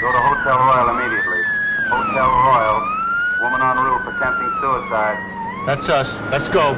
Go to Hotel Royal immediately. Hotel Royal. Woman on roof attempting suicide. That's us. Let's go.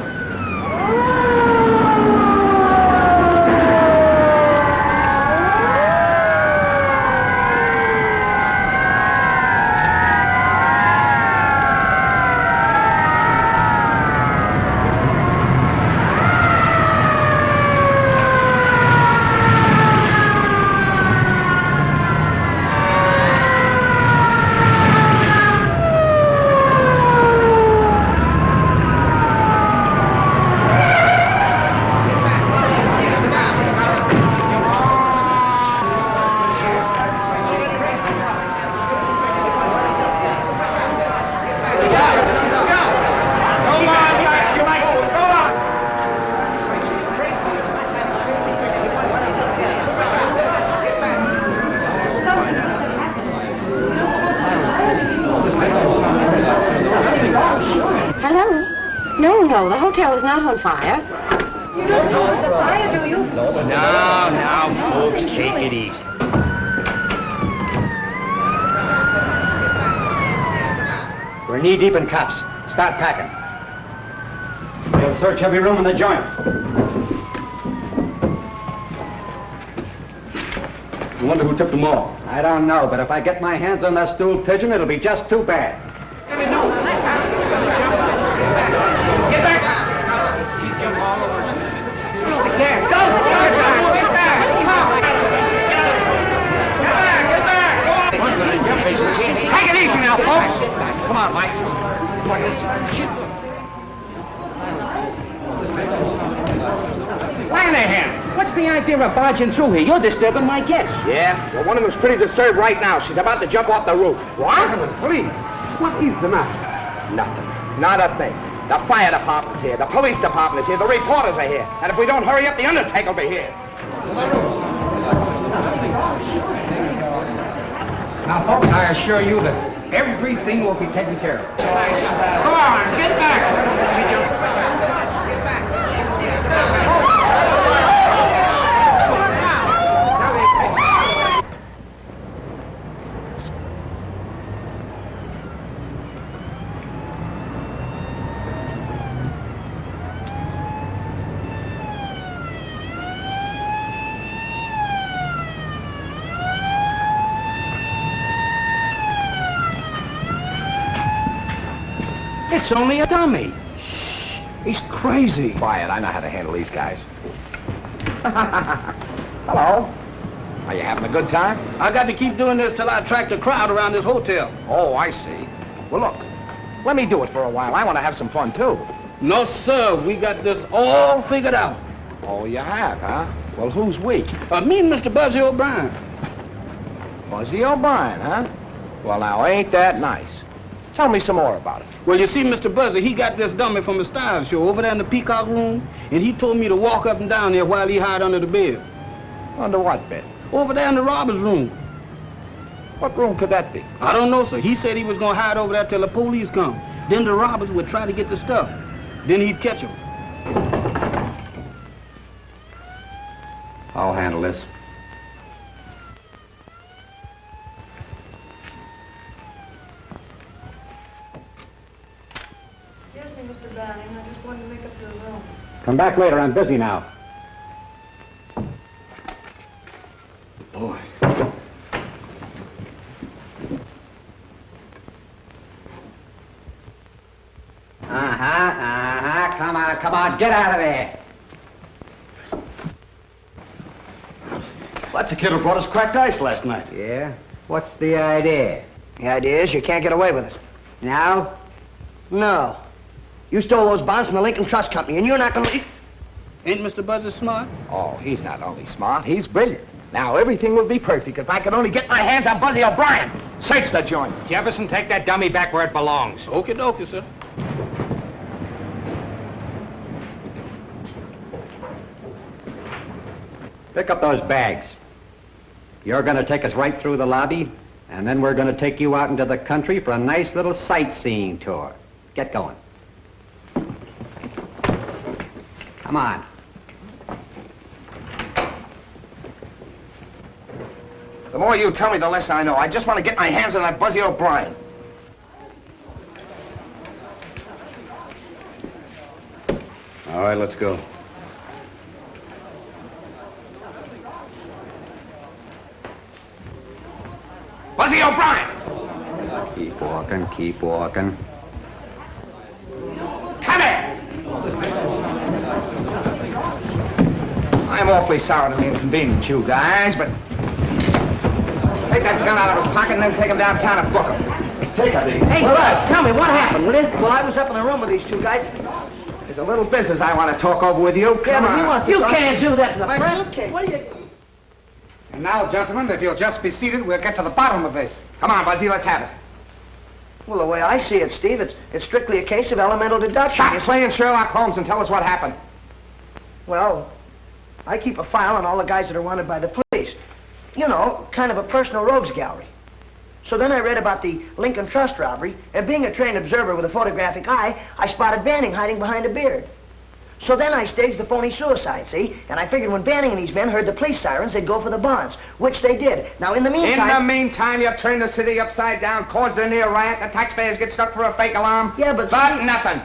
The hotel is not on fire. You don't know it's a fire, do you? Now, folks, take it easy. We're knee-deep in cops. Start packing. We'll search every room in the joint. I wonder who took them all. I don't know, but if I get my hands on that stool pigeon, it'll be just too bad. Get back! There, go! Get back! Get back! Come on! Take it easy now, folks! Come on, Mike. Lanahan, what's the idea of barging through here? You're disturbing my guests. Yeah? Well, one of them's pretty disturbed right now. She's about to jump off the roof. What? Please. What is the matter? Nothing. Not a thing. The fire department's here. The police department is here. The reporters are here. And if we don't hurry up, the undertaker will be here. Now, folks, I assure you that everything will be taken care of. Come on, get back! It's only a dummy. Shh. He's crazy. Quiet. I know how to handle these guys. Hello. Are you having a good time? I got to keep doing this till I attract a crowd around this hotel. Oh, I see. Well, look. Let me do it for a while. I want to have some fun, too. No, sir. We got this all figured out. Oh, you have, huh? Well, who's we? Me and Mr. Buzzy O'Brien. Buzzy O'Brien, huh? Well, now, ain't that nice? Tell me some more about it. Well, you see, Mr. Buzzy, he got this dummy from the style show over there in the Peacock Room, and he told me to walk up and down there while he hide under the bed. Under what bed? Over there in the robber's room. What room could that be? I don't know, sir. He said he was going to hide over there till the police come. Then the robbers would try to get the stuff. Then he'd catch them. I'll handle this. Mr. Browning, I just wanted to make up your room. Come back later. I'm busy now. Boy. Come on. Get out of there. That's the kid who brought us cracked ice last night. Yeah? What's the idea? The idea is you can't get away with it. Now? No. You stole those bonds from the Lincoln Trust Company, and you're not going to... Ain't Mr. Buzzy smart? Oh, he's not only smart, he's brilliant. Now, everything will be perfect if I could only get my hands on Buzzy O'Brien. Search the joint. Jefferson, take that dummy back where it belongs. Okie dokie, sir. Pick up those bags. You're going to take us right through the lobby, and then we're going to take you out into the country for a nice little sightseeing tour. Get going. Come on. The more you tell me, the less I know. I just want to get my hands on that Buzzy O'Brien. All right, let's go. Buzzy O'Brien! Keep walking, keep walking. Come here! I'm awfully sorry to inconvenience you guys, but take that gun out of his pocket and then take him downtown and book him. Take it easy. Hey, Buzz, tell me, what happened, will you? Well, I was up in the room with these two guys. There's a little business I want to talk over with you. Come on. You can't do that to the press. What are you... And now, gentlemen, if you'll just be seated, we'll get to the bottom of this. Come on, Buzzy, let's have it. Well, the way I see it, Steve, it's strictly a case of elemental deduction. Stop playing Sherlock Holmes and tell us what happened. Well, I keep a file on all the guys that are wanted by the police. You know, kind of a personal rogues gallery. So then I read about the Lincoln Trust robbery, and being a trained observer with a photographic eye, I spotted Banning hiding behind a beard. So then I staged the phony suicide, see? And I figured when Banning and these men heard the police sirens, they'd go for the bonds, which they did. Now, in the meantime... In the meantime, you turned the city upside down, caused a near riot, the taxpayers get stuck for a fake alarm. Yeah, but... But nothing.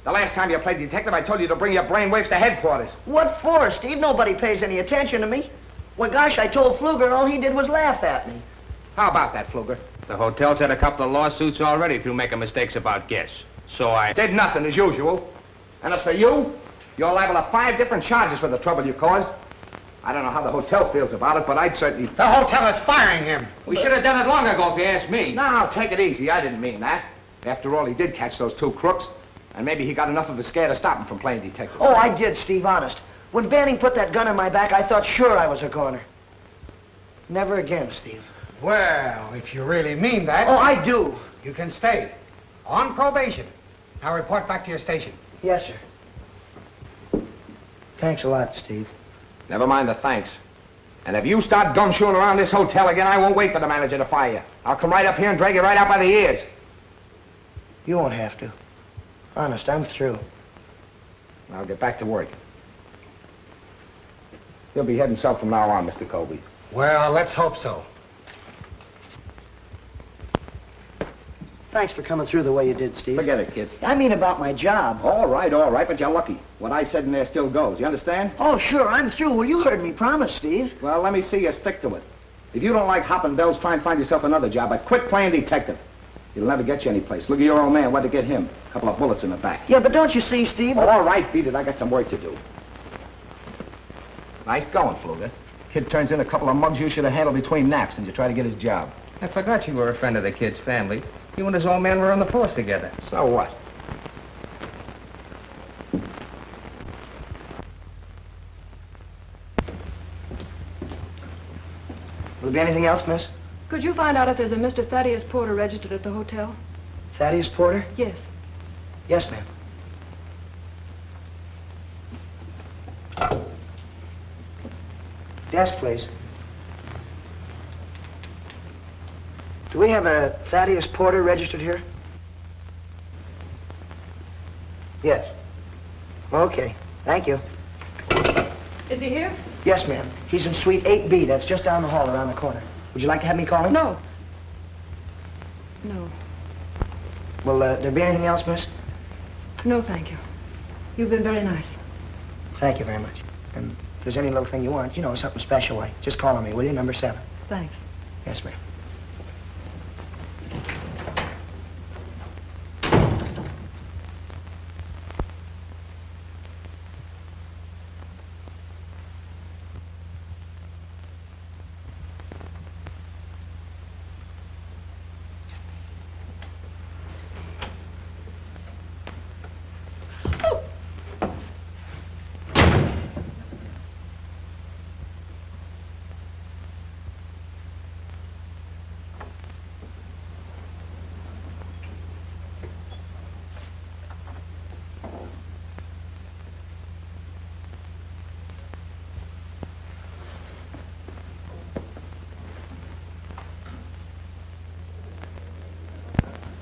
The last time you played detective, I told you to bring your brainwaves to headquarters. What for, Steve? Nobody pays any attention to me. Well, gosh, I told Pfluger all he did was laugh at me. How about that, Pfluger? The hotel's had a couple of lawsuits already through making mistakes about guests. So I... Did nothing, as usual. And as for you, you're liable to 5 different charges for the trouble you caused. I don't know how the hotel feels about it, but I'd certainly... The hotel is firing him. We should have done it long ago, if you ask me. No, take it easy. I didn't mean that. After all, he did catch those 2 crooks. And maybe he got enough of a scare to stop him from playing detective. Oh, I did, Steve, honest. When Banning put that gun in my back, I thought sure I was a goner. Never again, Steve. Well, if you really mean that... Oh, I do. You can stay. On probation. Now report back to your station. Yes, sir. Thanks a lot, Steve. Never mind the thanks. And if you start gumshoeing around this hotel again, I won't wait for the manager to fire you. I'll come right up here and drag you right out by the ears. You won't have to. Honest, I'm through. I'll get back to work. You'll be heading south from now on, Mr. Colby. Well, let's hope so. Thanks for coming through the way you did, Steve. Forget it, kid. I mean about my job. All right, but you're lucky. What I said in there still goes. You understand? Oh, sure, I'm through. Well, you heard me promise, Steve. Well, let me see you stick to it. If you don't like hopping bells, try and find yourself another job, but quit playing detective. It'll never get you anyplace. Look at your old man. What'd it get him? A couple of bullets in the back. Yeah, but don't you see, Steve? All right, beat it. I got some work to do. Nice going, Pfluger. Kid turns in a couple of mugs you should have handled between naps, and you try to get his job. I forgot you were a friend of the kid's family. You and his old man were on the force together. So what? Will there be anything else, miss? Could you find out if there's a Mr. Thaddeus Porter registered at the hotel? Thaddeus Porter? Yes. Yes, ma'am. Desk, please. Do we have a Thaddeus Porter registered here? Yes. Okay. Thank you. Is he here? Yes, ma'am. He's in suite 8B. That's just down the hall around the corner. Would you like to have me call him? No. No. Will there be anything else, miss? No, thank you. You've been very nice. Thank you very much. And if there's any little thing you want, you know, something special like, just call on me, will you? Number 7. Thanks. Yes, ma'am.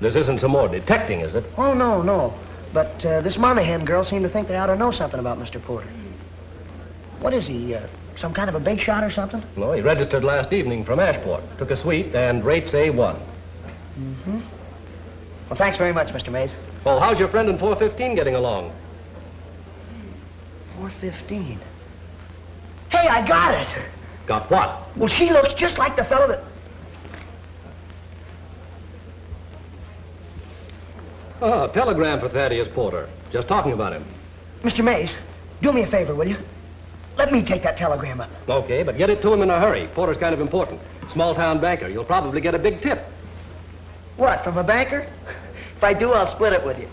This isn't some more detecting, is it? Oh, no, no. But this Monahan girl seemed to think they ought to know something about Mr. Porter. What is he, Some kind of a big shot or something? No, he registered last evening from Ashport. Took a suite and rates A1. Mm-hmm. Well, thanks very much, Mr. Mays. Well, how's your friend in 415 getting along? 415. Hey, I got it! Got what? Well, she looks just like the fellow that... Oh, telegram for Thaddeus Porter. Just talking about him. Mr. Mays, do me a favor, will you? Let me take that telegram up. Okay, but get it to him in a hurry. Porter's kind of important. Small-town banker. You'll probably get a big tip. What, from a banker? If I do, I'll split it with you.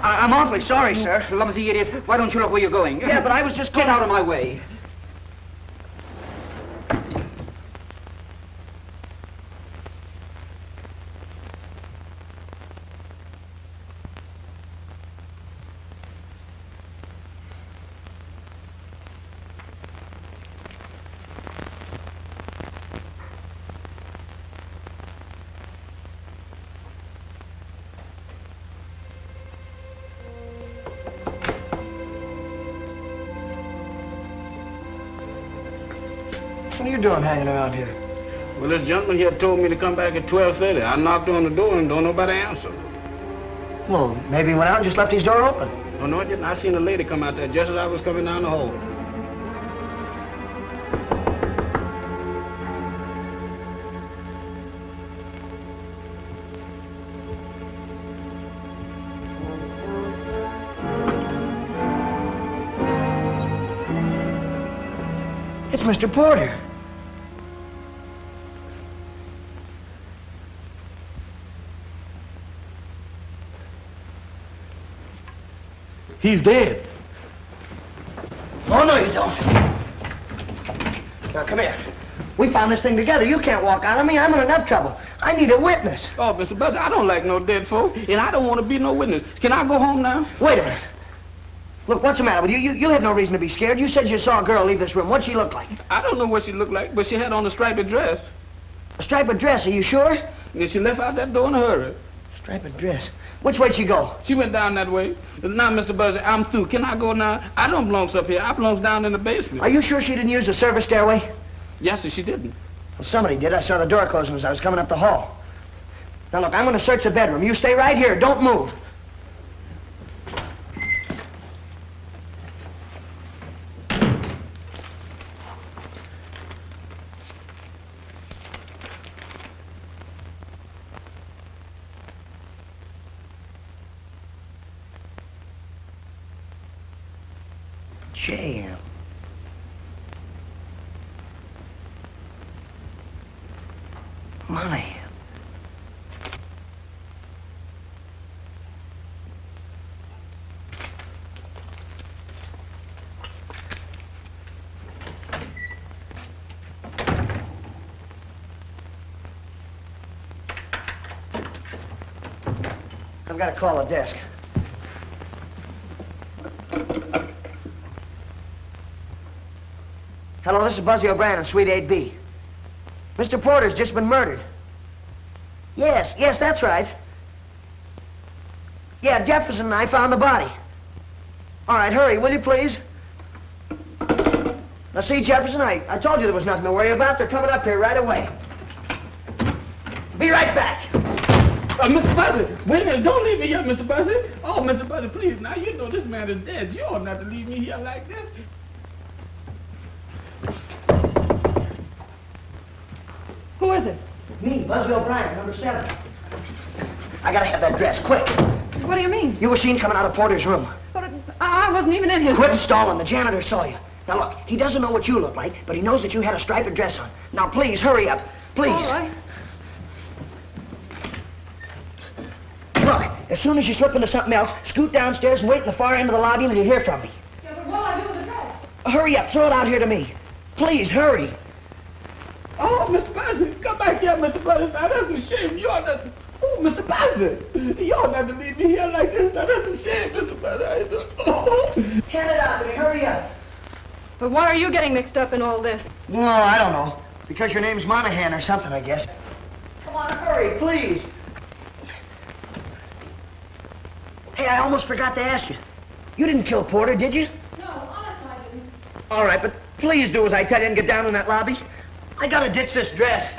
I'm awfully sorry, sir. Clumsy idiot. Why don't you look where you're going? Yeah, but I was just Get out of my way. What are you doing hanging around here? Well, this gentleman here told me to come back at 12:30. I knocked on the door and don't nobody answer. Well, maybe he went out and just left his door open. Oh, no, I didn't. I seen a lady come out there just as I was coming down the hall. It's Mr. Porter. He's dead. Oh, no, you don't. Now, come here. We found this thing together. You can't walk out on me. I'm in enough trouble. I need a witness. Oh, Mr. Buzzy, I don't like no dead folk, and I don't want to be no witness. Can I go home now? Wait a minute. Look, what's the matter with you? You have no reason to be scared. You said you saw a girl leave this room. What'd she look like? I don't know what she looked like, but she had on a striped dress. A striped dress, are you sure? And she left out that door in a hurry. Striped dress. Which way'd she go? She went down that way. Now, Mr. Buzzy, I'm through. Can I go now? I don't belong up here. I belong down in the basement. Are you sure she didn't use the service stairway? Yes, sir, she didn't. Well, somebody did. I saw the door closing as I was coming up the hall. Now, look, I'm going to search the bedroom. You stay right here. Don't move. Jail. Money. I've got to call the desk. Hello, this is Buzzy O'Brien in Suite 8B. Mr. Porter's just been murdered. Yes, that's right. Yeah, Jefferson and I found the body. All right, hurry, will you, please? Now, see, Jefferson, I told you there was nothing to worry about. They're coming up here right away. Be right back. Mr. Buzzy, wait a minute. Don't leave me here, Mr. Buzzy. Oh, Mr. Buzzy, please. Now, you know this man is dead. You ought not to leave me here like this. Who is it? Me, Buzzy O'Brien, number 7. I gotta have that dress, quick. What do you mean? You were seen coming out of Porter's room. But I wasn't even in his Quit room. stalling. The janitor saw you. Now, look, he doesn't know what you look like, but he knows that you had a striped dress on. Now, please, hurry up. Please. All right. Look, as soon as you slip into something else, scoot downstairs and wait in the far end of the lobby until you hear from me. Yeah, but what'll I do with the dress? Hurry up. Throw it out here to me. Please, hurry. Oh, Mr. Buzzy, come back here, Mr. Buzzy. Now, that's a shame. You ought not... Oh, Mr. Buzzy, you ought not to leave me here like this. Now, that's a shame, Mr. Buzzy. Oh. Hand it out to me. Hurry up. But why are you getting mixed up in all this? No, I don't know. Because your name's Monahan or something, I guess. Come on, hurry, please. Hey, I almost forgot to ask you. You didn't kill Porter, did you? No, honestly, I didn't. All right, but please do as I tell you and get down in that lobby. I gotta ditch this dress.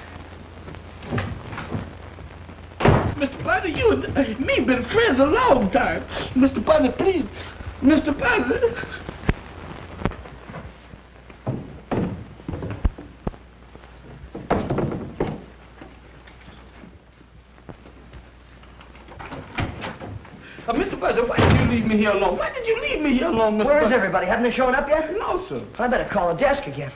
Mr. Buzzy, you and me been friends a long time. Mr. Buzzy, please. Mr. Buzzy. Mr. Buzzy, why did you leave me here alone? Why did you leave me here alone, Mr. Where is Buzzy? everybody? Haven't they shown up yet? No, sir. I better call the desk again.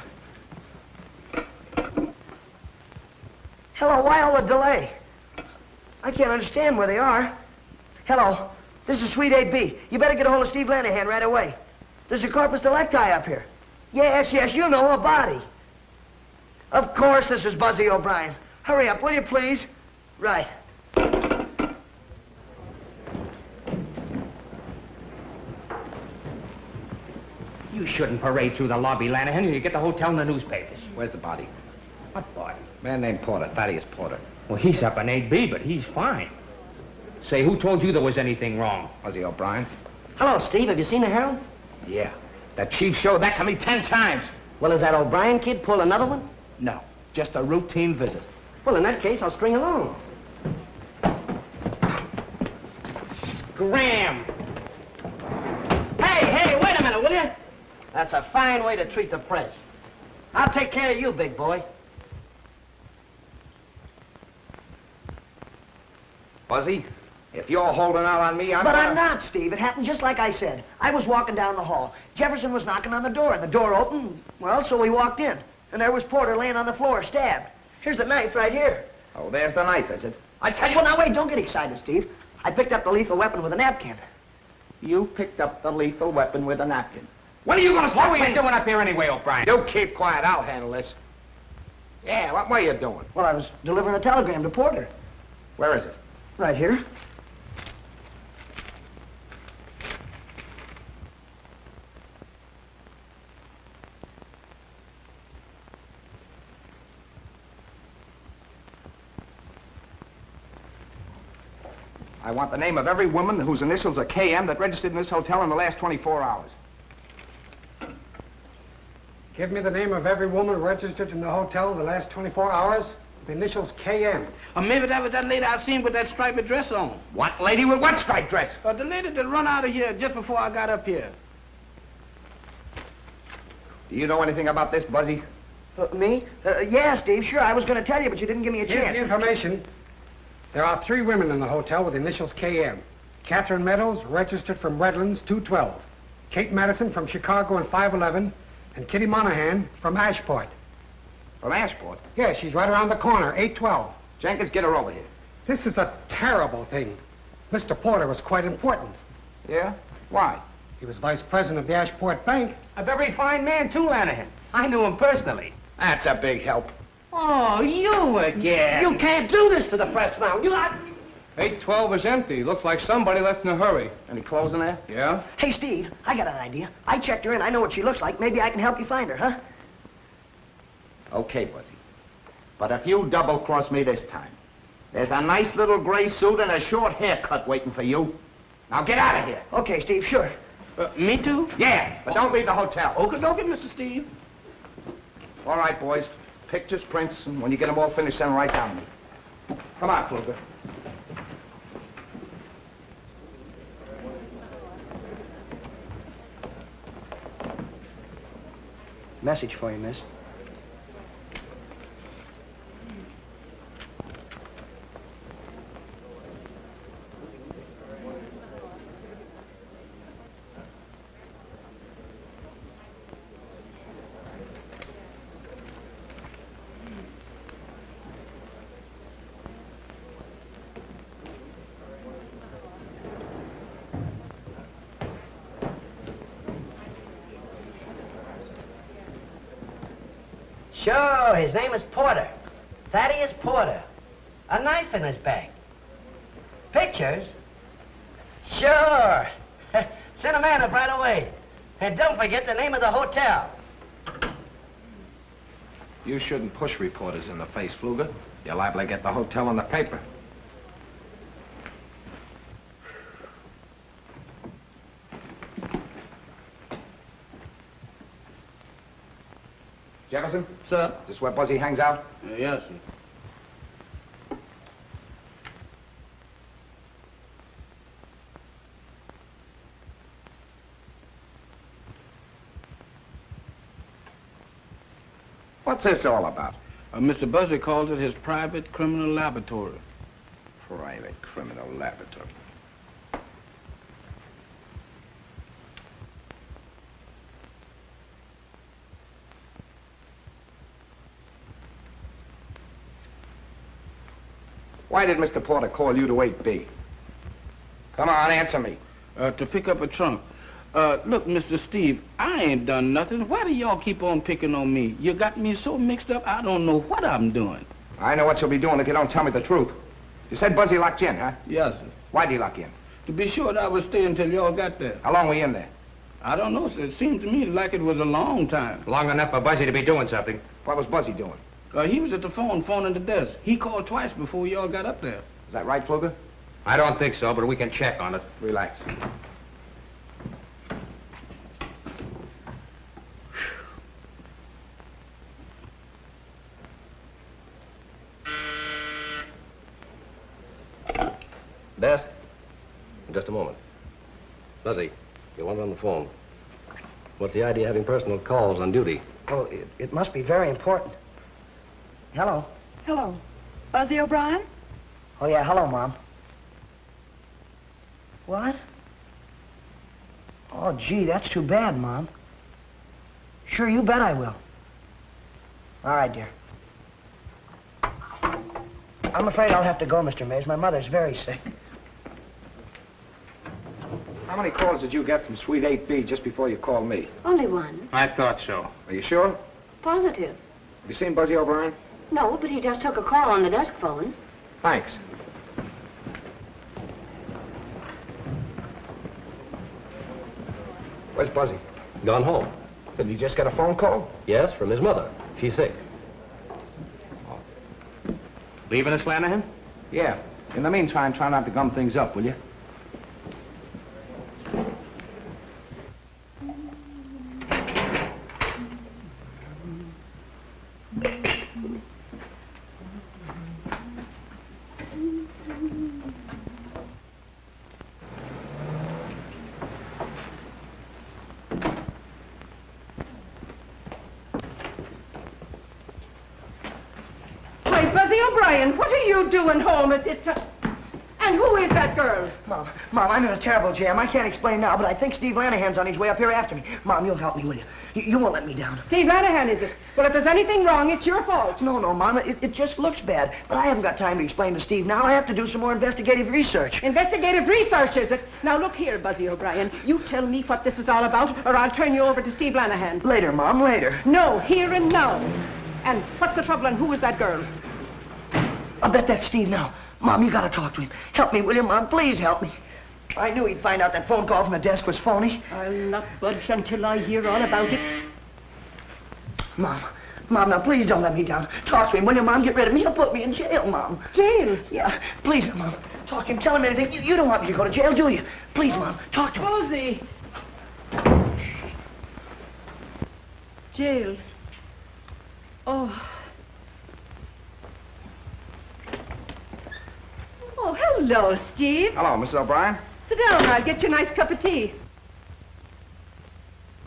Hello, why all the delay? I can't understand where they are. Hello, this is Suite 8B. You better get a hold of Steve Lanahan right away. There's a corpus delicti up here. Yes, you know, a body. Of course, this is Buzzy O'Brien. Hurry up, will you, please? Right. You shouldn't parade through the lobby, Lanahan, and you get the hotel in the newspapers. Where's the body? What body? Man named Porter, Thaddeus Porter. Well, he's up in 8B, but he's fine. Say, who told you there was anything wrong? Buzzy O'Brien? Hello, Steve. Have you seen the Herald? Yeah. The chief showed that to me 10 times. Well, is that O'Brien kid pull another one? No, just a routine visit. Well, in that case, I'll string along. Scram! Hey, wait a minute, will you? That's a fine way to treat the press. I'll take care of you, big boy. Buzzy, if you're holding out on me, I'm not, Steve. It happened just like I said. I was walking down the hall. Jefferson was knocking on the door, and the door opened. Well, so we walked in. And there was Porter laying on the floor, stabbed. Here's the knife right here. Oh, there's the knife, is it? I tell you... Well, now, wait, don't get excited, Steve. I picked up the lethal weapon with a napkin. You picked up the lethal weapon with a napkin. When are you going to stop What were you doing up here anyway, O'Brien? You keep quiet. I'll handle this. Yeah, what were you doing? Well, I was delivering a telegram to Porter. Where is it? Right here. I want the name of every woman whose initials are KM that registered in this hotel in the last 24 hours. Give me the name of every woman registered in the hotel in the last 24 hours. The initials KM. Or maybe that was that lady I seen with that striped dress on. What lady with what striped dress? The lady that run out of here just before I got up here. Do you know anything about this, Buzzy? Me? Yeah, Steve, sure. I was going to tell you, but you didn't give me a Here's chance. the information. There are 3 women in the hotel with the initials KM. Catherine Meadows, registered from Redlands, 212. Kate Madison from Chicago and 511. And Kitty Monahan from Ashport. From Ashport? Yeah, she's right around the corner, 812. Jenkins, get her over here. This is a terrible thing. Mr. Porter was quite important. Yeah? Why? He was vice president of the Ashport Bank. A very fine man, too, Lanahan. I knew him personally. That's a big help. Oh, you again. You can't do this to the press now. 812 is empty. Looks like somebody left in a hurry. Any clothes in there? Yeah? Hey, Steve, I got an idea. I checked her in. I know what she looks like. Maybe I can help you find her, huh? Okay, Buzzy. But if you double-cross me this time, there's a nice little gray suit and a short haircut waiting for you. Now get out of here. Okay, Steve, sure. Me too? Yeah, but don't leave the hotel. Okay, Mr. Steve. All right, boys. Pictures, prints, and when you get them all finished, send them right down to me. Come on, Kluger. Message for you, miss. Sure, his name is Porter. Thaddeus Porter. A knife in his bag. Pictures? Sure. Send a man up right away. And don't forget the name of the hotel. You shouldn't push reporters in the face, Pfluger. You're liable to get the hotel in the paper. Jefferson? Sir? Is this where Buzzy hangs out? Yes, sir. What's this all about? Mr. Buzzy calls it his private criminal laboratory. Private criminal laboratory. Why did Mr. Porter call you to 8B? Come on, answer me. To pick up a trunk. Look, Mr. Steve, I ain't done nothing. Why do y'all keep on picking on me? You got me so mixed up, I don't know what I'm doing. I know what you'll be doing if you don't tell me the truth. You said Buzzy locked you in, huh? Yes, sir. Why'd he lock you in? To be sure that I was staying till y'all got there. How long were you in there? I don't know, sir. It seemed to me like it was a long time. Long enough for Buzzy to be doing something. What was Buzzy doing? He was at the phone, phoning the desk. He called twice before y'all got up there. Is that right, Pfluger? I don't think so, but we can check on it. Relax. Desk? Just a moment. Buzzy, you want on the phone. What's the idea of having personal calls on duty? Well, it must be very important. Hello. Hello. Buzzy O'Brien? Oh, yeah, hello, Mom. What? Oh, gee, that's too bad, Mom. Sure, you bet I will. All right, dear. I'm afraid I'll have to go, Mr. Mays. My mother's very sick. How many calls did you get from Suite 8B just before you called me? Only one. I thought so. Are you sure? Positive. Have you seen Buzzy O'Brien? No, but he just took a call on the desk phone. Thanks. Where's Buzzy? Gone home. Did he just get a phone call? Yes, from his mother. She's sick. Leaving us, Lanahan? Yeah. In the meantime, try not to gum things up, will you? What are you doing home at this time? And who is that girl? Mom, I'm in a terrible jam. I can't explain now, but I think Steve Lanahan's on his way up here after me. Mom, you'll help me, will you? You won't let me down. Steve Lanahan, is it? Well, if there's anything wrong, it's your fault. No, Mom, it just looks bad. But I haven't got time to explain to Steve now. I have to do some more investigative research. Investigative research, is it? Now, look here, Buzzy O'Brien. You tell me what this is all about, or I'll turn you over to Steve Lanahan. Later, Mom, later. No, here and now. And what's the trouble, and who is that girl? I'll bet that's Steve now. Mom, you gotta talk to him. Help me, will you, Mom? Please help me. I knew he'd find out that phone call from the desk was phony. I'll not budge until I hear all about it. Mom, now please don't let me down. Talk to him, will you, Mom? Get rid of me. He'll put me in jail, Mom. Jail? Yeah, please, Mom. Talk to him. Tell him anything. You don't want me to go to jail, do you? Please, Mom. Talk to him. Buzzy. Jail. Oh. Oh, hello, Steve. Hello, Mrs. O'Brien. Sit down. I'll get you a nice cup of tea.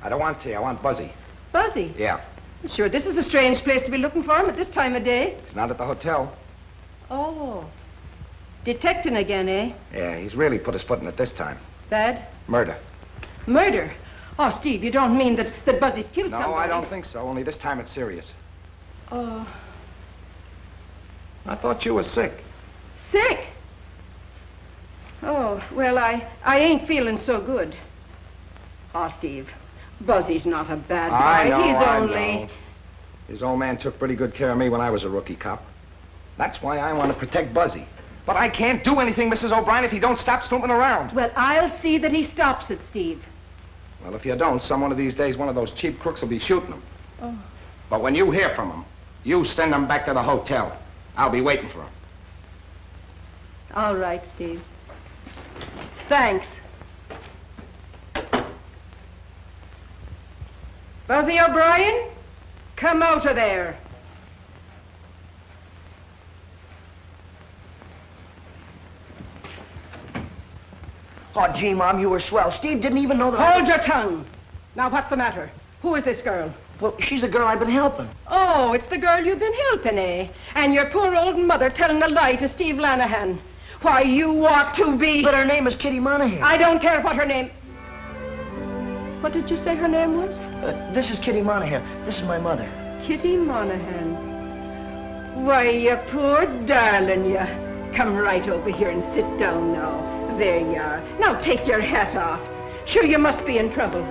I don't want tea. I want Buzzy. Buzzy? Yeah. Sure, this is a strange place to be looking for him at this time of day. He's not at the hotel. Oh. Detecting again, eh? Yeah, he's really put his foot in it this time. Bad? Murder. Murder? Oh, Steve, you don't mean that Buzzy's killed somebody? No, I don't think so. Only this time it's serious. Oh. I thought you were sick. Sick? Oh, well, I ain't feeling so good. Oh, Steve, Buzzy's not a bad boy. I know, He's I only... know. His old man took pretty good care of me when I was a rookie cop. That's why I want to protect Buzzy. But I can't do anything, Mrs. O'Brien, if he don't stop snooping around. Well, I'll see that he stops it, Steve. Well, if you don't, some one of these days, one of those cheap crooks will be shooting him. Oh. But when you hear from him, you send him back to the hotel. I'll be waiting for him. All right, Steve. Thanks. Buzzy O'Brien, come out of there. Oh, gee, Mom, you were swell. Steve didn't even know that Hold your tongue. Now, what's the matter? Who is this girl? Well, she's the girl I've been helping. Oh, it's the girl you've been helping, eh? And your poor old mother telling a lie to Steve Lanahan. Why, you ought to be... But her name is Kitty Monahan. I don't care what her name... What did you say her name was? This is Kitty Monahan. This is my mother. Kitty Monahan. Why, you poor darling, you. Come right over here and sit down now. There you are. Now take your hat off. Sure, you must be in trouble.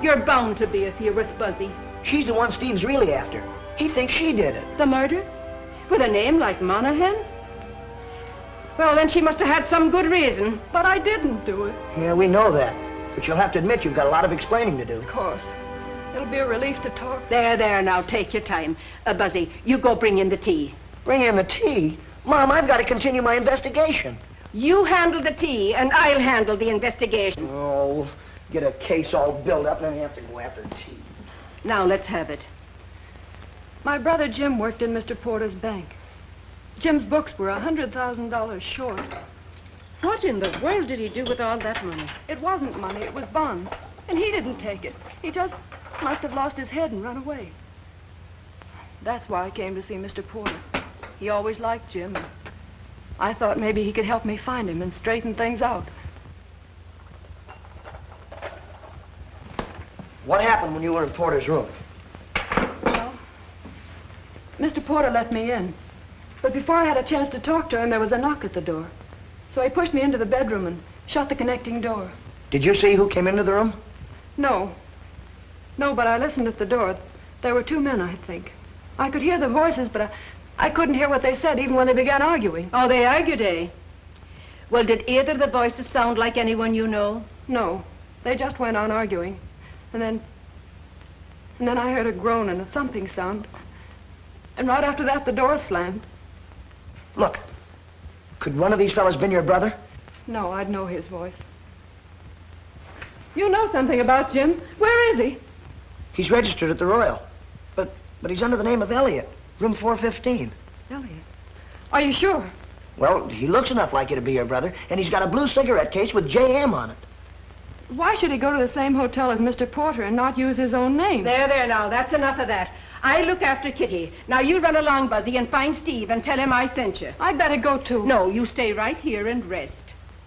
You're bound to be if you're with Buzzy. She's the one Steve's really after. He thinks she did it. The murder? With a name like Monahan? Well, then she must have had some good reason. But I didn't do it. Yeah, we know that. But you'll have to admit you've got a lot of explaining to do. Of course. It'll be a relief to talk. There, now, take your time. Buzzy, you go bring in the tea. Bring in the tea? Mom, I've got to continue my investigation. You handle the tea, and I'll handle the investigation. Oh, get a case all built up, and then you have to go after tea. Now, let's have it. My brother Jim worked in Mr. Porter's bank. Jim's books were $100,000 short. What in the world did he do with all that money? It wasn't money, it was bonds. And he didn't take it. He just must have lost his head and run away. That's why I came to see Mr. Porter. He always liked Jim. I thought maybe he could help me find him and straighten things out. What happened when you were in Porter's room? Well, Mr. Porter let me in. But before I had a chance to talk to him, there was a knock at the door. So he pushed me into the bedroom and shut the connecting door. Did you see who came into the room? No. No, but I listened at the door. There were two men, I think. I could hear the voices, but I couldn't hear what they said even when they began arguing. Oh, they argued, eh? Well, did either of the voices sound like anyone you know? No. They just went on arguing. And then I heard a groan and a thumping sound. And right after that, the door slammed. Look, could one of these fellas been your brother? No, I'd know his voice. You know something about Jim. Where is he? He's registered at the Royal. But he's under the name of Elliot, room 415. Elliot? Are you sure? Well, he looks enough like you to be your brother, and he's got a blue cigarette case with J.M. on it. Why should he go to the same hotel as Mr. Porter and not use his own name? There, now, that's enough of that. I look after Kitty. Now, you run along, Buzzy, and find Steve and tell him I sent you. I'd better go, too. No, you stay right here and rest.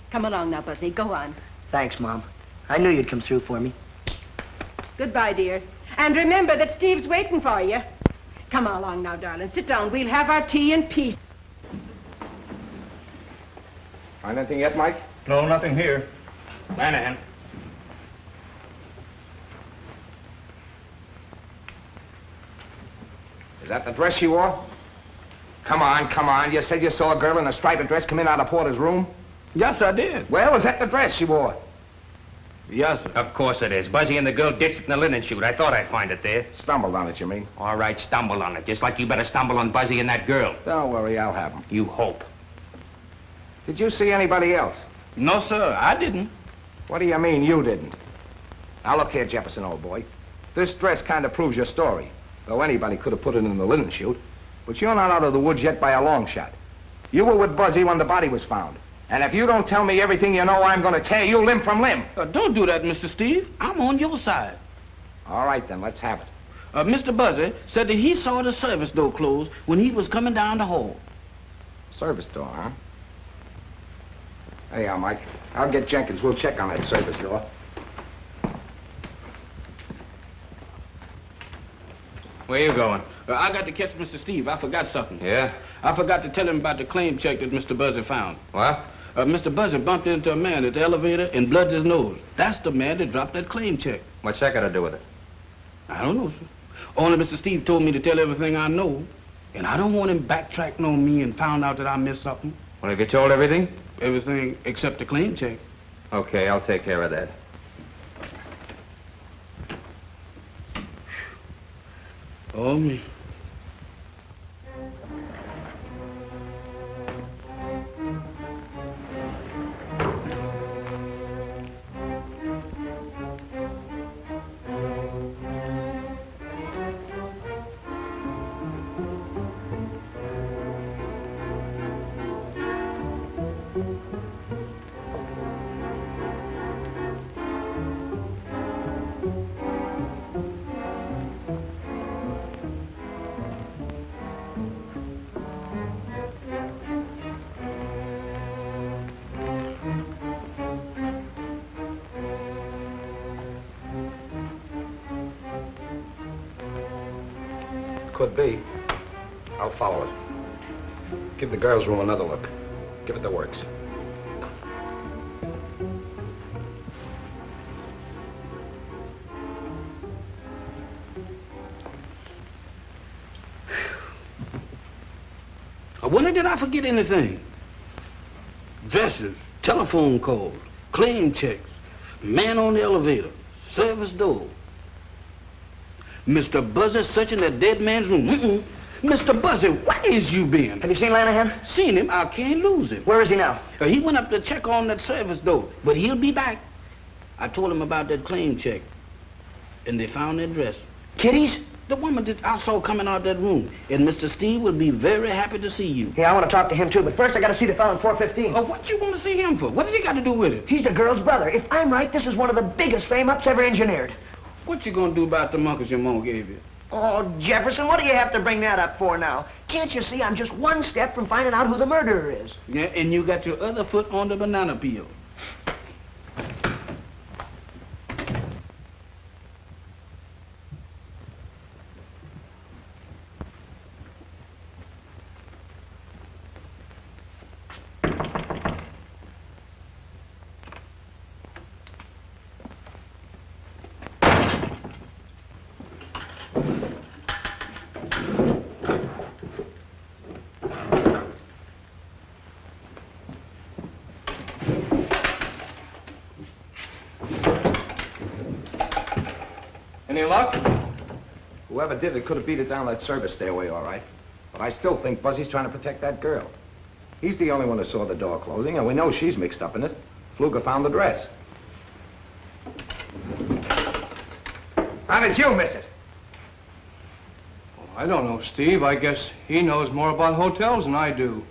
Come along now, Buzzy. Go on. Thanks, Mom. I knew you'd come through for me. Goodbye, dear. And remember that Steve's waiting for you. Come along now, darling. Sit down. We'll have our tea in peace. Find anything yet, Mike? No, nothing here. Lanahan. Is that the dress she wore? Come on. You said you saw a girl in a striped dress come in out of Porter's room? Yes, I did. Well, is that the dress she wore? Yes, sir. Of course it is. Buzzy and the girl ditched it in the linen chute. I thought I'd find it there. Stumbled on it, you mean? All right, stumble on it. Just like you better stumble on Buzzy and that girl. Don't worry, I'll have them. You hope. Did you see anybody else? No, sir, I didn't. What do you mean, you didn't? Now, look here, Jefferson, old boy. This dress kind of proves your story. Though anybody could have put it in the linen chute. But you're not out of the woods yet by a long shot. You were with Buzzy when the body was found. And if you don't tell me everything you know, I'm going to tear you limb from limb. Don't do that, Mr. Steve. I'm on your side. All right, then, let's have it. Mr. Buzzy said that he saw the service door close when he was coming down the hall. Service door, huh? Hey, Mike. I'll get Jenkins. We'll check on that service door. Where you going? I got to catch Mr. Steve. I forgot something. Yeah? I forgot to tell him about the claim check that Mr. Buzzy found. What? Mr. Buzzy bumped into a man at the elevator and blooded his nose. That's the man that dropped that claim check. What's that got to do with it? I don't know, sir. Only Mr. Steve told me to tell everything I know. And I don't want him backtracking on me and found out that I missed something. Well, have you told everything? Everything except the claim check. Okay, I'll take care of that. Oh, me. Could be. I'll follow it. Give the girls' room another look. Give it the works. I wonder did I forget anything? Dresses, telephone calls, claim checks, man on the elevator, service door. Mr. Buzzy searching that dead man's room. Mr. Buzzy, where is you been? Have you seen Lanahan? Seen him. I can't lose him. Where is he now? He went up to check on that service door, but he'll be back. I told him about that claim check, and they found that dress. Kitty's? The woman that I saw coming out that room. And Mr. Steve will be very happy to see you. Yeah, I want to talk to him too, but first I got to see the fellow in 415. Oh, what you want to see him for? What has he got to do with it? He's the girl's brother. If I'm right, this is one of the biggest frame-ups ever engineered. What you gonna do about the monkeys your mom gave you? Oh, Jefferson, what do you have to bring that up for now? Can't you see I'm just one step from finding out who the murderer is? Yeah, and you got your other foot on the banana peel. Any luck? Whoever did it could have beat it down that service stairway, all right. But I still think Buzzy's trying to protect that girl. He's the only one who saw the door closing, and we know she's mixed up in it. Fluger found the dress. How did you miss it? Well, I don't know, Steve. I guess he knows more about hotels than I do.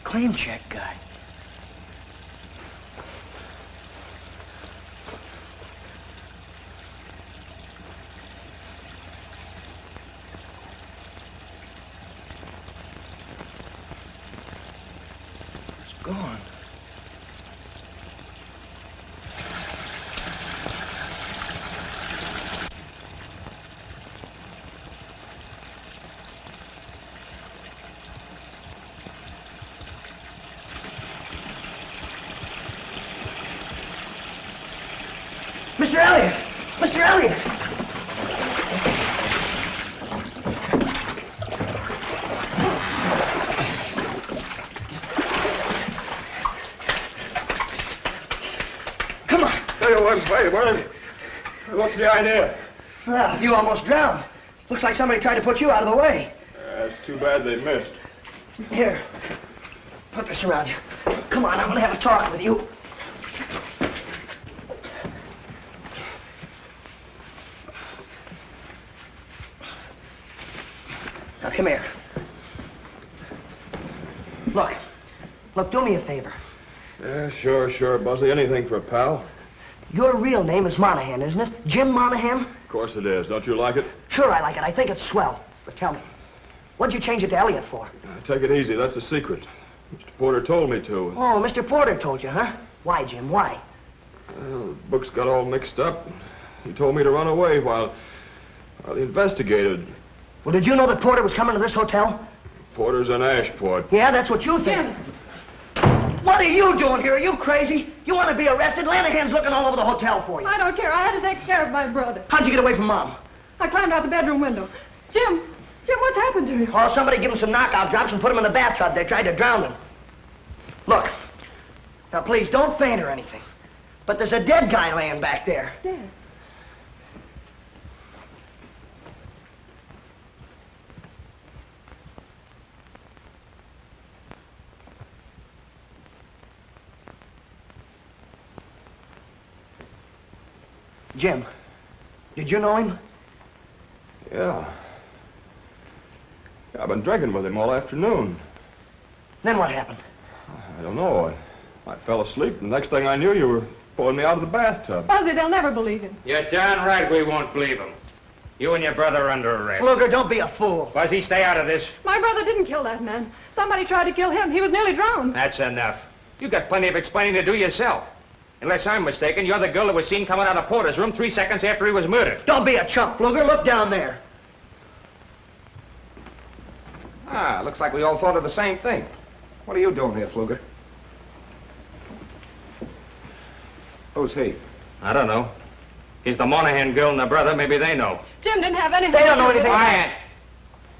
Claim check guy. It's gone. Mr. Elliot! Mr. Elliot! Come on! Wait. What's the idea? Well, you almost drowned. Looks like somebody tried to put you out of the way. It's too bad they missed. Here, put this around you. Come on, I want to have a talk with you. come here. Look, do me a favor. Yeah, sure, Buzzy. Anything for a pal. Your real name is Monahan, isn't it? Jim Monahan? Of course it is. Don't you like it? Sure I like it. I think it's swell. But tell me, what'd you change it to Elliot for? Take it easy. That's a secret. Mr. Porter told me to. Oh, Mr. Porter told you, huh? Why, Jim, why? Well, the books got all mixed up. He told me to run away while he investigated. Well, did you know that Porter was coming to this hotel? Porter's in Ashport. Yeah, that's what you think. What are you doing here? Are you crazy? You want to be arrested? Lanahan's looking all over the hotel for you. I don't care. I had to take care of my brother. How'd you get away from Mom? I climbed out the bedroom window. Jim, what's happened to you? Oh, somebody gave him some knockout drops and put him in the bathtub. They tried to drown him. Look, now please don't faint or anything. But there's a dead guy laying back there. Dead? Jim, did you know him? Yeah. I've been drinking with him all afternoon. Then what happened? I don't know. I fell asleep, and the next thing I knew, you were pulling me out of the bathtub. Buzzy, they'll never believe him. You're darn right we won't believe him. You and your brother are under arrest. Luger, don't be a fool. Buzzy, stay out of this. My brother didn't kill that man. Somebody tried to kill him. He was nearly drowned. That's enough. You got plenty of explaining to do yourself. Unless I'm mistaken, you're the girl that was seen coming out of Porter's room 3 seconds after he was murdered. Don't be a chump, Luger. Look down there. Ah, looks like we all thought of the same thing. What are you doing here, Pfluger? Who's he? I don't know. He's the Monahan girl and the brother. Maybe they know. Jim didn't have anything They don't know to do with anything. it. Quiet.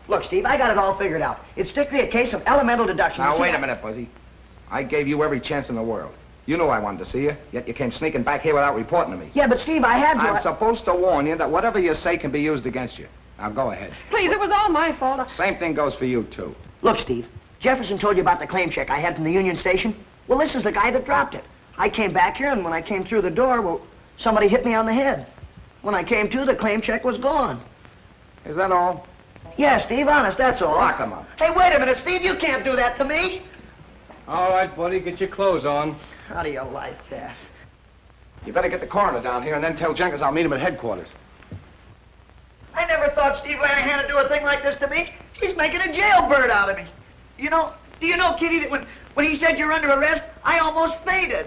Look, Steve, I got it all figured out. It's strictly a case of elemental deduction. Now, You see wait a that- minute, Buzzy. I gave you every chance in the world. You knew I wanted to see you, yet you came sneaking back here without reporting to me. Yeah, but Steve, I had to. I'm supposed to warn you that whatever you say can be used against you. Now, go ahead. Please, it was all my fault. Same thing goes for you, too. Look, Steve, Jefferson told you about the claim check I had from the Union Station. Well, this is the guy that dropped it. I came back here, and when I came through the door, well, somebody hit me on the head. When I came to, the claim check was gone. Is that all? Yeah, Steve, honest, that's all. Lock him up. Hey, wait a minute, Steve, you can't do that to me. All right, buddy, get your clothes on. How do you like that? You better get the coroner down here and then tell Jenkins I'll meet him at headquarters. I never thought Steve Lanahan would do a thing like this to me. He's making a jailbird out of me. Do you know, Kitty, that when he said you're under arrest, I almost fainted.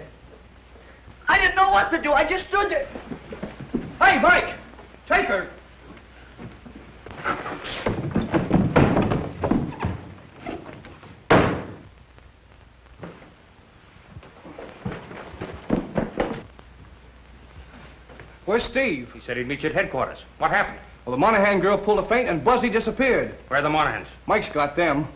I didn't know what to do. I just stood there. Hey, Mike, take her. Where's Steve? He said he'd meet you at headquarters. What happened? Well, the Monahan girl pulled a feint and Buzzy disappeared. Where are the Monahans? Mike's got them.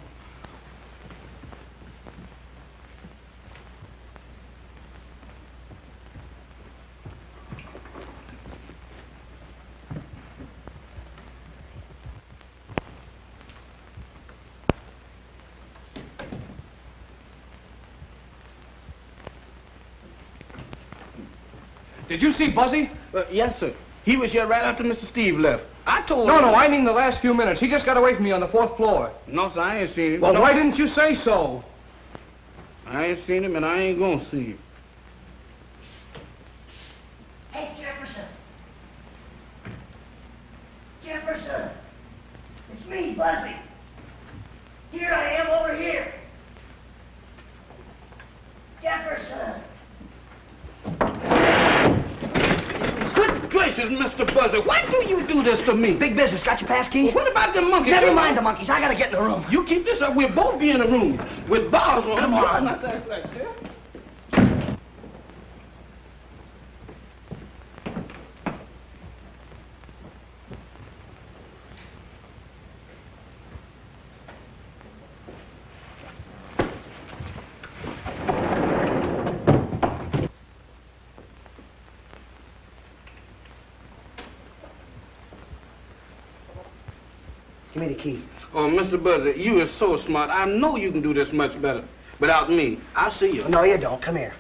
Did you see Buzzy? Yes, sir. He was here right after Mr. Steve left. I told No, him. no, I mean the last few minutes. He just got away from me on the 4th floor. No, sir, I ain't seen him. Well, No. why didn't you say so? I ain't seen him, and I ain't gonna see him. Hey, Jefferson. Jefferson. It's me, Buzzy. Here I am over here. Jefferson. Good gracious, Mr. Buzzer, why do you do this to me? Big business. Got your pass key? Well, what about the monkeys? Never mind the monkeys. I gotta get in the room. You keep this up, we'll both be in the room with bars on. Come on. Not that like that. Give me the key. Oh, Mr. Buzzer, you are so smart. I know you can do this much better without me. I'll see you. No, you don't. Come here.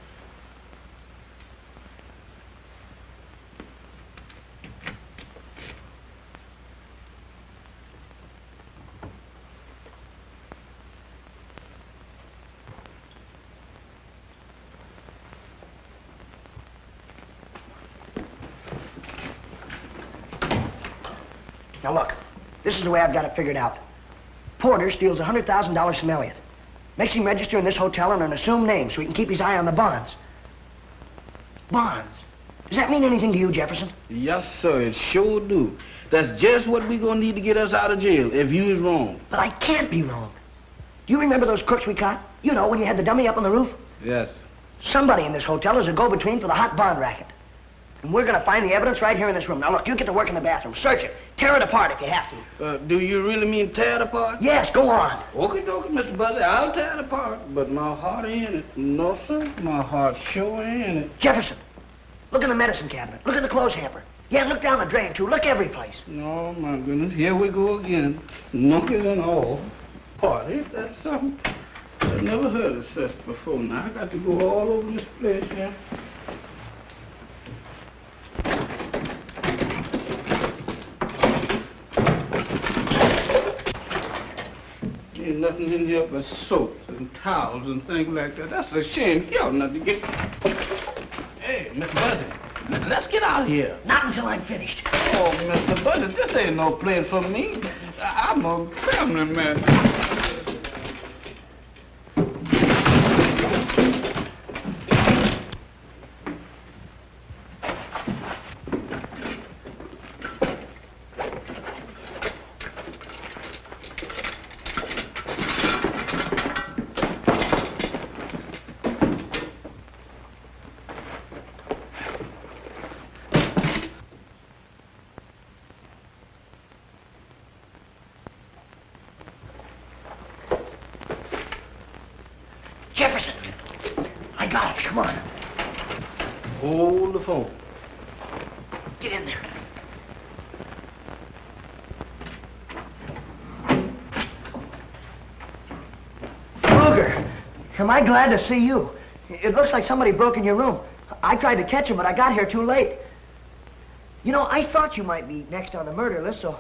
Now look, this is the way I've got it figured out. Porter steals $100,000 from Elliot. Makes him register in this hotel under an assumed name so he can keep his eye on the bonds. Bonds? Does that mean anything to you, Jefferson? Yes, sir, it sure do. That's just what we gonna need to get us out of jail if you is wrong. But I can't be wrong. Do you remember those crooks we caught? You know, when you had the dummy up on the roof? Yes. Somebody in this hotel is a go-between for the hot bond racket. And we're gonna find the evidence right here in this room. Now look, you get to work in the bathroom. Search it. Tear it apart if you have to. Do you really mean tear it apart? Yes, go on. Okay, Mr. Buzzy, I'll tear it apart. But my heart ain't in it. No, sir, my heart sure ain't in it. Jefferson, look in the medicine cabinet. Look in the clothes hamper. Yeah, look down the drain, too. Look every place. Oh, my goodness. Here we go again. Knuckles and all. Party, that's something. I've never heard of such before. Now, I got to go all over this place, yeah. Ain't nothing in here but soaps and towels and things like that. That's a shame. You ought not to get... Hey, Mr. Buzzy, let's get out of here. Not until I'm finished. Oh, Mr. Buzzy, this ain't no place for me. I'm a family man. Jefferson, I got it. Come on. Hold the phone. Get in there. Kruger, am I glad to see you. It looks like somebody broke in your room. I tried to catch him, but I got here too late. You know, I thought you might be next on the murder list, so...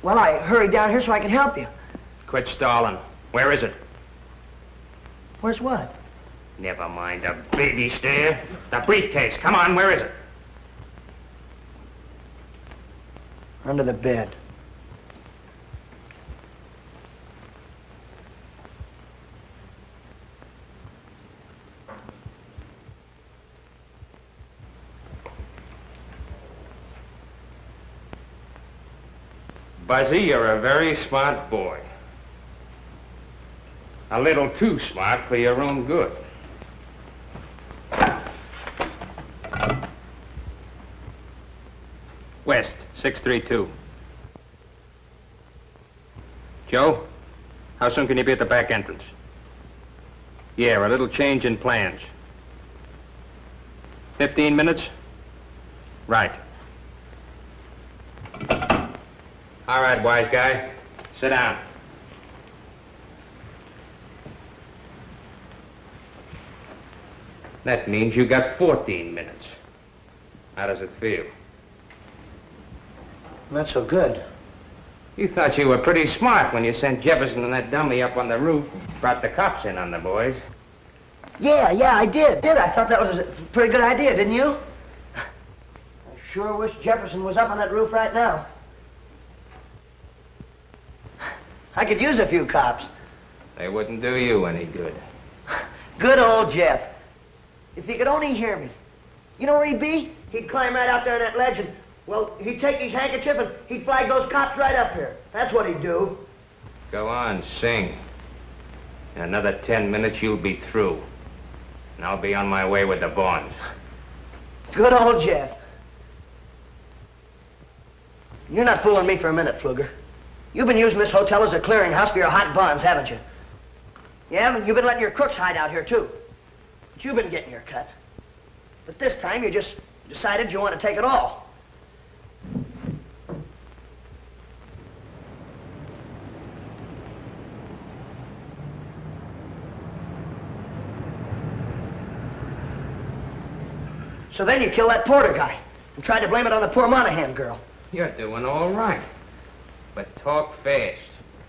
Well, I hurried down here so I could help you. Quit stalling. Where is it? Where's what? Never mind the baby stare. The briefcase. Come on, where is it? Under the bed. Buzzy, you're a very smart boy. A little too smart for your own good. West, 632. Joe, how soon can you be at the back entrance? Yeah, a little change in plans. 15 minutes? Right. All right, wise guy. Sit down. That means you got 14 minutes. How does it feel? Not so good. You thought you were pretty smart when you sent Jefferson and that dummy up on the roof, brought the cops in on the boys. Yeah, I did. I thought that was a pretty good idea, didn't you? I sure wish Jefferson was up on that roof right now. I could use a few cops. They wouldn't do you any good. Good old Jeff. If he could only hear me. You know where he'd be? He'd climb right out there on that ledge and, well, he'd take his handkerchief and he'd flag those cops right up here. That's what he'd do. Go on, sing. In another 10 minutes, you'll be through. And I'll be on my way with the bonds. Good old Jeff. You're not fooling me for a minute, Pfluger. You've been using this hotel as a clearinghouse for your hot bonds, haven't you? Yeah, but you've been letting your crooks hide out here, too. But you've been getting your cut. But this time, you just decided you want to take it all. So then you kill that Porter guy and tried to blame it on the poor Monahan girl. You're doing all right. But talk fast.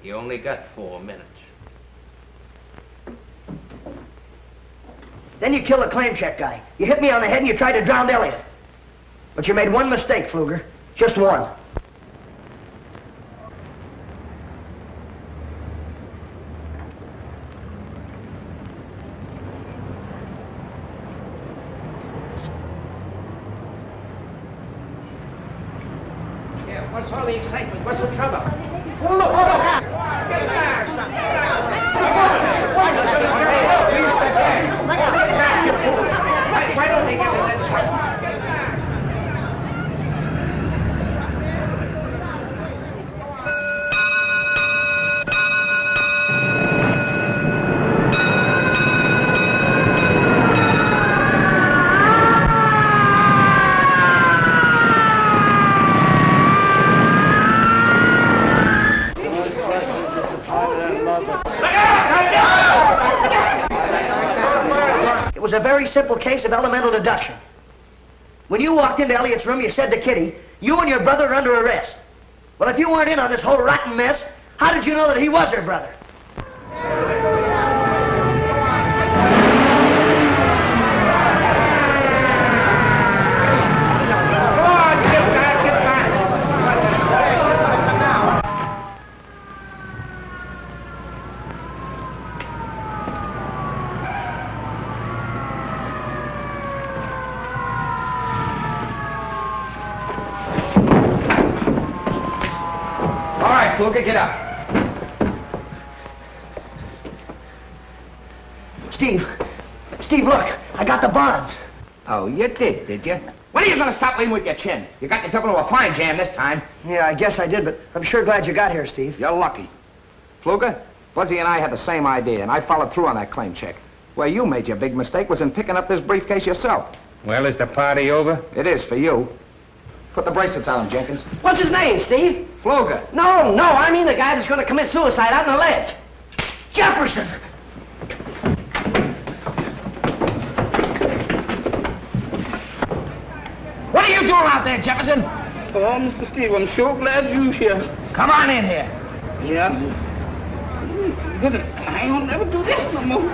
You only got 4 minutes. Then you kill the claim check guy. You hit me on the head and you tried to drown Elliot. But you made one mistake, Pfluger. Just one. What's all the excitement? What's the trouble? Well, look, Get back, son. Why don't they get the lead? It was a very simple case of elemental deduction. When you walked into Elliot's room, you said to Kitty, you and your brother are under arrest. Well, if you weren't in on this whole rotten mess, how did you know that he was her brother? Fluker, get up. Steve, look, I got the bonds. Oh, you did you? When are you going to stop leaning with your chin? You got yourself into a fine jam this time. Yeah, I guess I did, but I'm sure glad you got here, Steve. You're lucky. Fluker, Buzzy and I had the same idea, and I followed through on that claim check. Where you made your big mistake was in picking up this briefcase yourself. Well, is the party over? It is for you. Put the bracelets on him, Jenkins. What's his name, Steve? Fluker. No, I mean the guy that's going to commit suicide out on the ledge. Jefferson! What are you doing out there, Jefferson? Oh, Mr. Steve, I'm sure glad you're here. Come on in here. Yeah? Good. I ain't gonna never do this no more.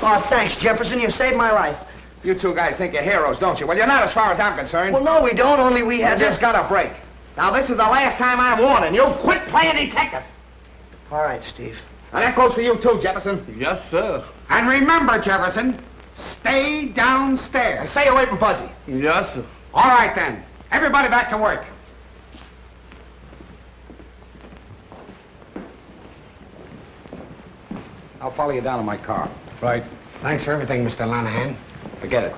Oh, thanks, Jefferson. You saved my life. You two guys think you're heroes, don't you? Well, you're not as far as I'm concerned. Well, no, we don't. Only we had just got a break. Now, this is the last time I'm warning you. Quit playing detective. All right, Steve. And that goes for you, too, Jefferson. Yes, sir. And remember, Jefferson, stay downstairs. And stay away from Buzzy. Yes, sir. All right, then. Everybody back to work. I'll follow you down in my car. Right. Thanks for everything, Mr. Lanahan. Forget it.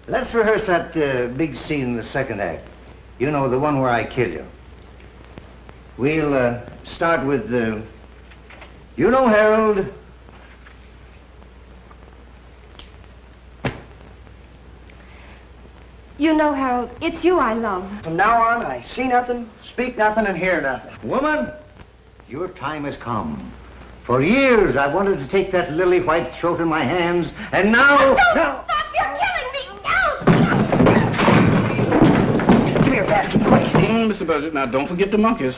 Let's rehearse that big scene in the second act. You know, the one where I kill you. We'll start with, you know, Harold. You know, Harold, it's you I love. From now on, I see nothing, speak nothing, and hear nothing. Woman, your time has come. For years, I wanted to take that lily white throat in my hands, and now... Stop! You're killing me! No! Come here, bastard, quick. Mr. Buzzy, now don't forget the monkeys.